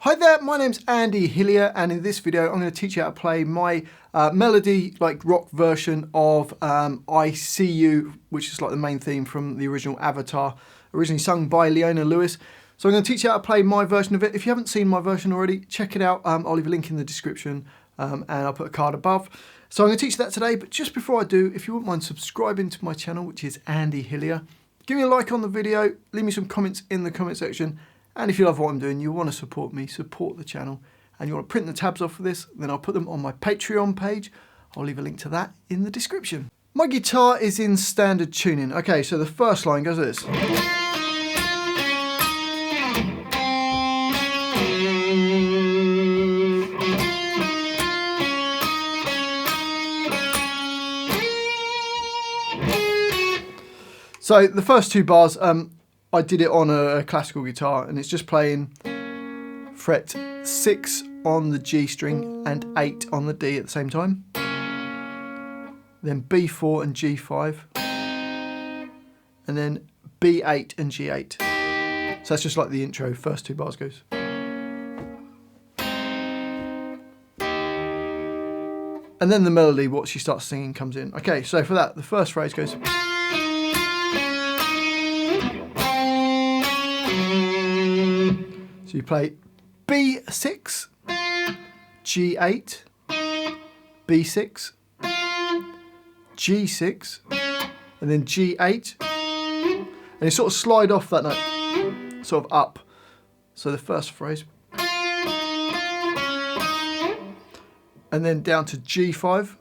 Hi there, my name's Andy Hillier, and in this video I'm going to teach you how to play my melody, like rock version of I See You, which is like the main theme from the original Avatar, originally sung by Leona Lewis. So I'm going to teach you how to play my version of it. If you haven't seen my version already, check it out. I'll leave a link in the description and I'll put a card above. So I'm going to teach you that today, but just before I do, if you wouldn't mind subscribing to my channel, which is Andy Hillier, give me a like on the video, leave me some comments in the comment section. And if you love what I'm doing, you want to support me, support the channel, and you want to print the tabs off of this, then I'll put them on my Patreon page. I'll leave a link to that in the description. My guitar is in standard tuning. Okay, so the first line goes like this. So the first two bars, I did it on a classical guitar, and it's just playing fret 6 on the G string and 8 on the D at the same time. Then B4 and G5. And then B8 and G8. So that's just like the intro, first two bars goes. And then the melody, what she starts singing, comes in. Okay, so for that, the first phrase goes... So you play B6, G8, B6, G6, and then G8, and you sort of slide off that note, sort of up. So the first phrase, and then down to G5,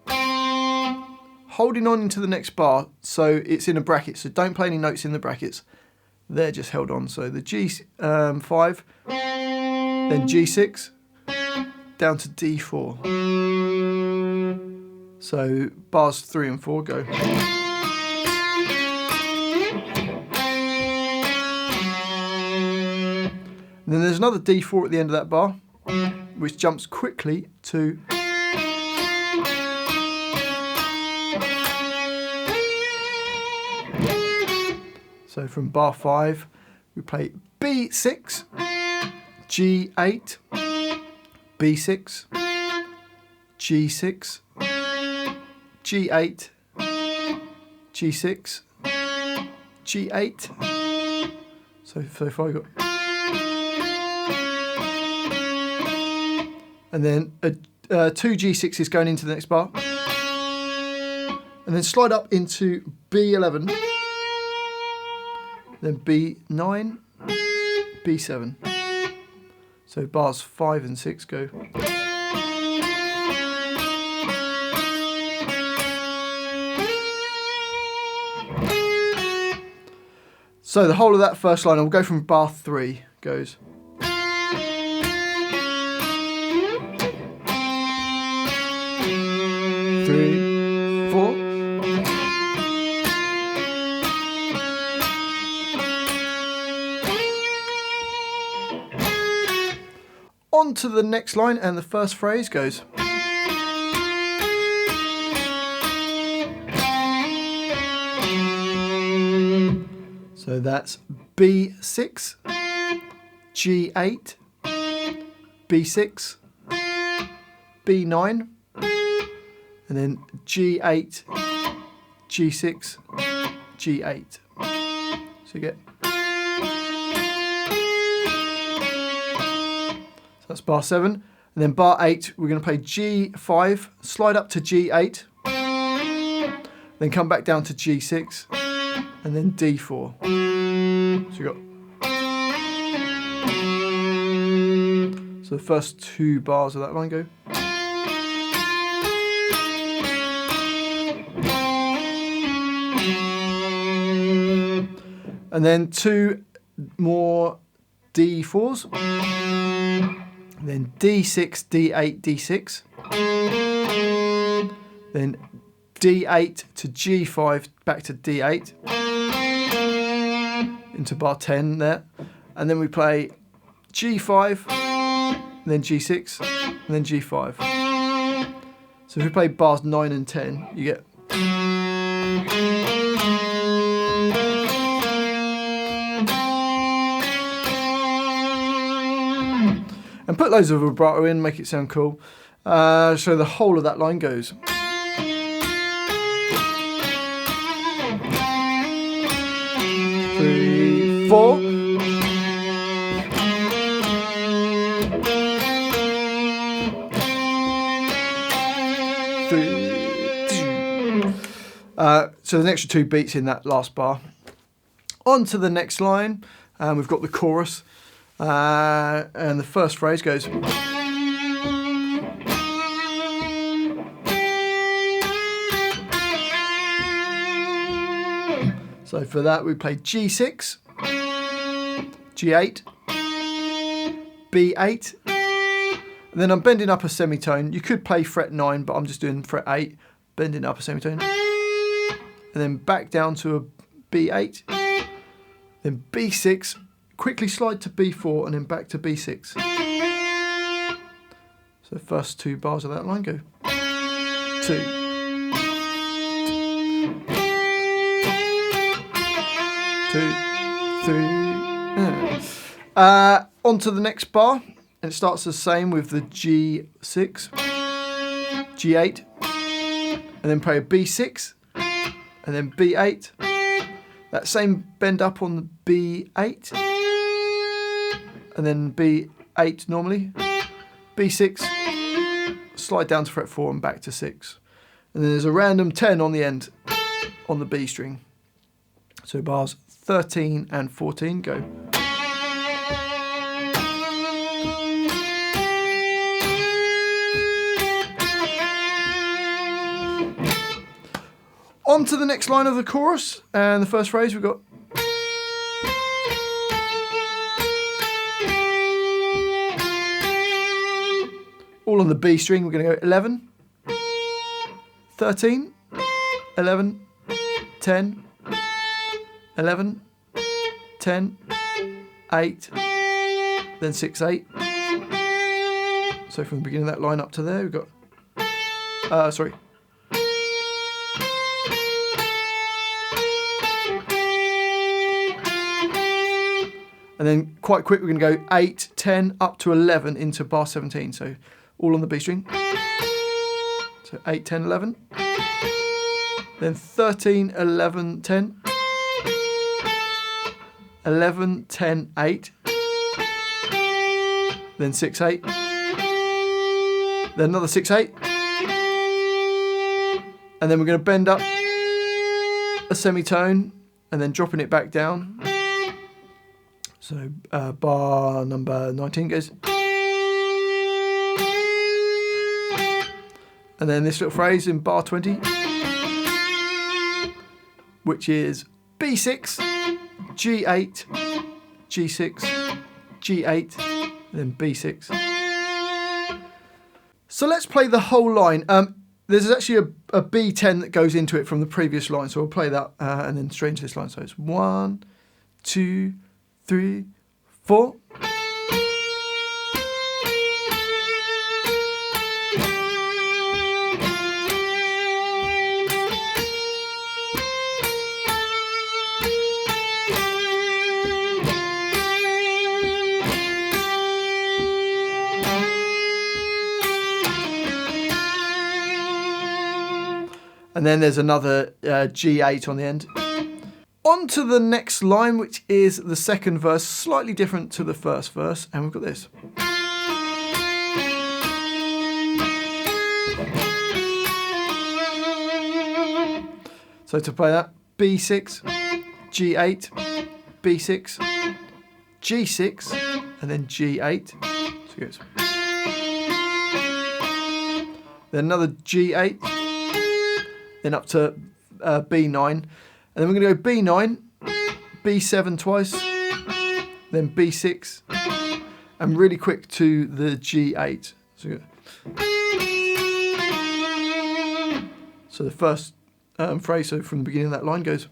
holding on into the next bar, so it's in a bracket, so don't play any notes in the brackets. They're just held on. So the G5, then G6, down to D4. So bars 3 and 4 go. And then there's another D4 at the end of that bar, which jumps quickly to... So from bar 5, we play B6, G8, B6, G6, G8, G6, G8. So far we've got... And then 2 G6s going into the next bar. And then slide up into B11. Then B9, B7. So bars 5 and 6 go. So the whole of that first line, I'll go from bar 3, goes. Three, 4. On to the next line, and the first phrase goes. So that's B6, G8, B6, B9, and then G8, G6, G8. So you get... That's bar 7, and then bar 8, we're going to play G5, slide up to G8, then come back down to G6, and then D4. So you got... So the first 2 bars of that line go. And then 2 more D4s. Then D6, D8, D6. Then D8 to G5, back to D8. Into bar 10 there. And then we play G5, then G6, and then G5. So if we play bars 9 and 10, you get... And put loads of vibrato in, make it sound cool. So the whole of that line goes. 3, 4. So the extra 2 beats in that last bar. On to the next line, and we've got the chorus, and the first phrase goes. So for that we play G6, G8, B8, and then I'm bending up a semitone. You could play fret 9, but I'm just doing fret 8, bending up a semitone, and then back down to a B8, then B6, quickly slide to B4, and then back to B6. So the first 2 bars of that line go 2. On to the next bar, and it starts the same with the G6, G8, and then play a B6, and then B8. That same bend up on the B8, and then B8 normally, B6, slide down to fret 4 and back to 6. And then there's a random 10 on the end on the B string. So bars 13 and 14 go. On to the next line of the chorus, and the first phrase we've got. All on the B string, we're going to go 11, 13, 11, 10, 11, 10, 8, then 6, 8. So from the beginning of that line up to there, we've got, and then quite quick, we're going to go 8, 10, up to 11 into bar 17. So all on the B string. So 8, 10, 11. Then 13, 11, 10. 11, 10, 8. Then 6, 8. Then another 6, 8. And then we're going to bend up a semitone and then dropping it back down. So bar number 19 goes. And then this little phrase in bar 20, which is B6, G8, G6, G8, and then B6. So let's play the whole line. There's actually a B10 that goes into it from the previous line, so we'll play that and then straight into this line. So it's 1, 2, 3, 4. And then there's another G8 on the end. On to the next line, which is the second verse, slightly different to the first verse, and we've got this. So to play that, B6, G8, B6, G6, and then G8. So it goes. Then another G8, then up to B9. And then we're going to go B9, B7 twice, then B6, and really quick to the G8. So the first phrase, so from the beginning of that line goes.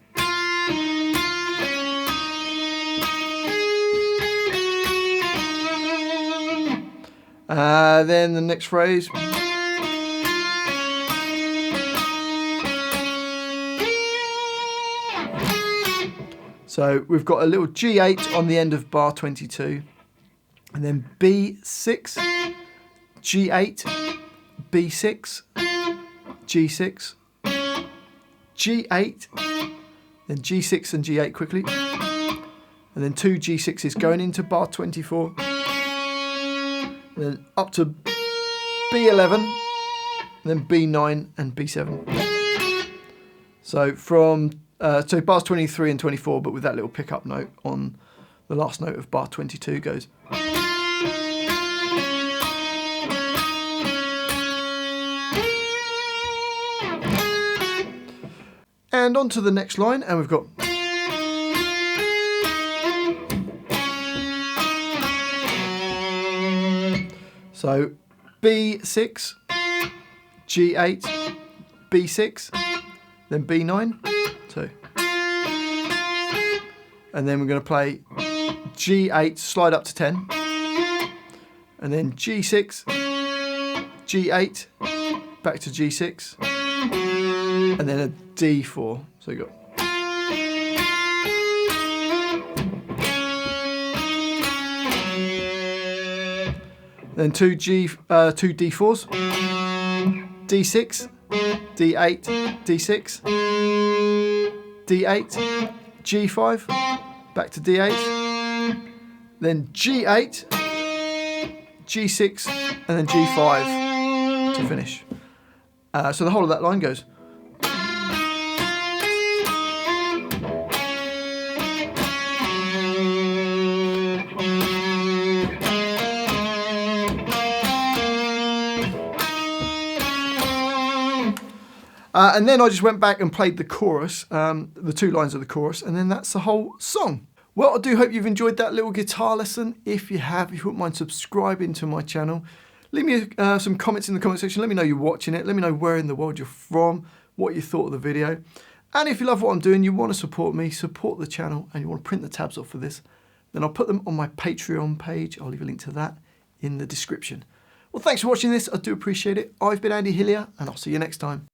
Then the next phrase. So we've got a little G8 on the end of bar 22, and then B6, G8, B6, G6, G8, then G6 and G8 quickly, and then 2 G6s going into bar 24, and then up to B11, and then B9 and B7. So from so bars 23 and 24, but with that little pickup note on the last note of bar 22 goes. And on to the next line, and we've got. So B6, G8, B6, then B9, 2. And then we're going to play G8, slide up to 10, and then G6, G8, back to G6, and then a D4. So you got. Then two D4s, D6, D8, D6, D8, G5, back to D8, then G8, G6, and then G5 to finish. So the whole of that line goes. And then I just went back and played the chorus, the 2 lines of the chorus, and then that's the whole song. Well, I do hope you've enjoyed that little guitar lesson. If you have, if you wouldn't mind subscribing to my channel, leave me some comments in the comment section. Let me know you're watching it. Let me know where in the world you're from, what you thought of the video. And if you love what I'm doing, you want to support me, support the channel, and you want to print the tabs off for this, then I'll put them on my Patreon page. I'll leave a link to that in the description. Well, thanks for watching this. I do appreciate it. I've been Andy Hillier, and I'll see you next time.